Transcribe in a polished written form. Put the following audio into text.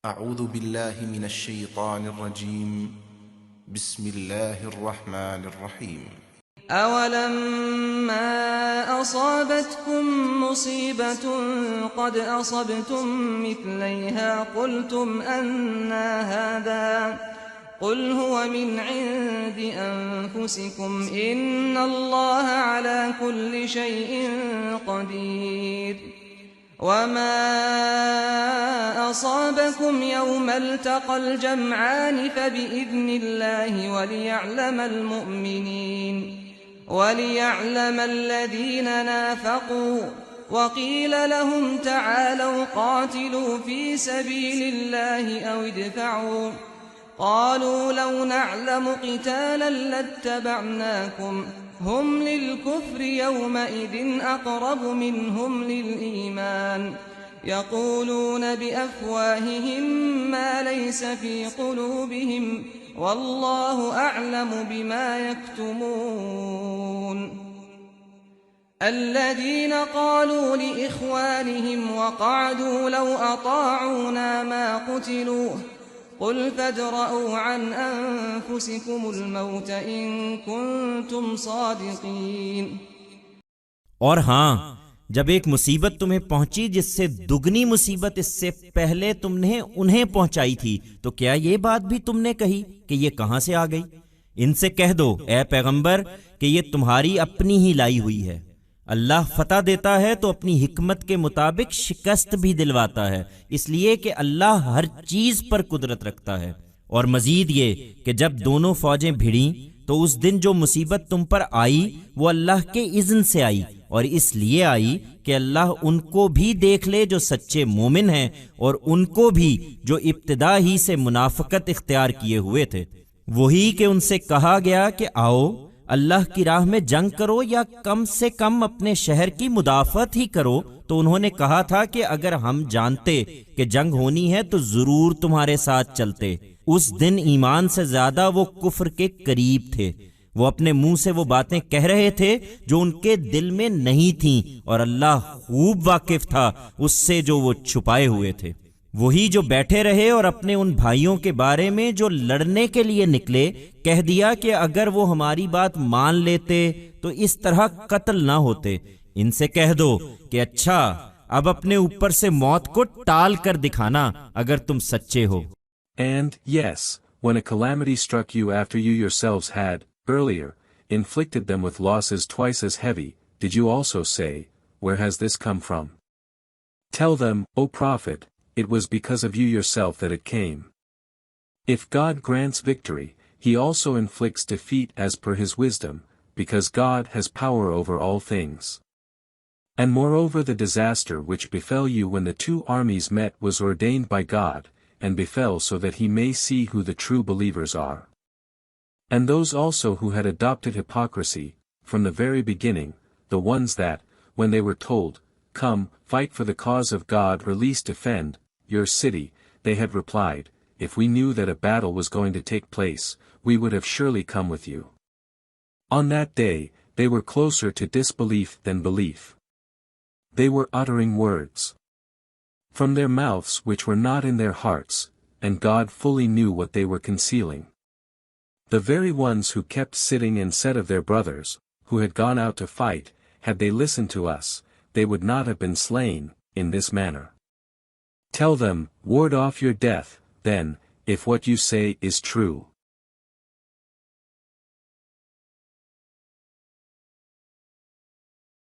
أعوذ بالله من الشيطان الرجيم. بسم الله الرحمن الرحيم. أولما أصابتكم مصيبة قد أصبتم مثليها قلتم أنى هذا قل هو من عند أنفسكم إن الله على كل شيء قدير وما أصابكم يوم التقى الجمعان فبإذن الله وليعلم الذين نافقوا وقيل لهم تعالوا قاتلوا في سبيل الله أو ادفعوا قالوا لو نعلم قتالا لاتبعناكم هم للكفر يومئذ أقرب منهم للإيمان يقولون بأفواههم ما ليس في قلوبهم والله أعلم بما يكتمون الذين قالوا لإخوانهم وقعدوا لو أطاعونا ما قتلوا قل فادرءوا عن أنفسكم الموت إن كنتم صادقين۔ اور ہاں، جب ایک مصیبت تمہیں پہنچی جس سے دگنی مصیبت اس سے پہلے تم نے انہیں پہنچائی تھی تو کیا یہ بات بھی تم نے کہی کہ یہ کہاں سے آ گئی؟ ان سے کہہ دو اے پیغمبر کہ یہ تمہاری اپنی ہی لائی ہوئی ہے۔ اللہ فتح دیتا ہے تو اپنی حکمت کے مطابق شکست بھی دلواتا ہے، اس لیے کہ اللہ ہر چیز پر قدرت رکھتا ہے۔ اور مزید یہ کہ جب دونوں فوجیں بھڑیں تو اس دن جو مصیبت تم پر آئی وہ اللہ کے اذن سے آئی، اور اس لیے آئی کہ اللہ ان کو بھی دیکھ لے جو سچے مومن ہیں اور ان کو بھی جو ابتدا ہی سے منافقت اختیار کیے ہوئے تھے۔ وہی کہ ان سے کہا گیا کہ آؤ اللہ کی راہ میں جنگ کرو یا کم سے کم اپنے شہر کی مدافعت ہی کرو، تو انہوں نے کہا تھا کہ اگر ہم جانتے کہ جنگ ہونی ہے تو ضرور تمہارے ساتھ چلتے۔ اس دن ایمان سے زیادہ وہ کفر کے قریب تھے، وہ اپنے منہ سے وہ باتیں کہہ رہے تھے جو ان کے دل میں نہیں تھیں، اور اللہ خوب واقف تھا اس سے جو وہ چھپائے ہوئے تھے۔ وہی جو بیٹھے رہے اور اپنے ان بھائیوں کے بارے میں جو لڑنے کے لیے نکلے کہہ دیا کہ اگر وہ ہماری بات مان لیتے تو اس طرح قتل نہ ہوتے۔ ان سے کہہ دو کہ اچھا، اب اپنے اوپر سے موت کو ٹال کر دکھانا اگر تم سچے ہو۔ And, yes, when a calamity struck you after you yourselves had, earlier, inflicted them with losses twice as heavy, did you also say, where has this come from? Tell them, O Prophet, it was because of you yourself that it came. If God grants victory, He also inflicts defeat as per His wisdom, because God has power over all things. And moreover the disaster which befell you when the two armies met was ordained by God, and befell so that He may see who the true believers are. And those also who had adopted hypocrisy, from the very beginning, the ones that, when they were told, "Come, fight for the cause of God or at least defend your city," they had replied, "If we knew that a battle was going to take place, we would have surely come with you." On that day, they were closer to disbelief than belief. They were uttering words from their mouths which were not in their hearts, and God fully knew what they were concealing. The very ones who kept sitting and said of their brothers, who had gone out to fight, had they listened to us, they would not have been slain, in this manner. Tell them, ward off your death, then, if what you say is true.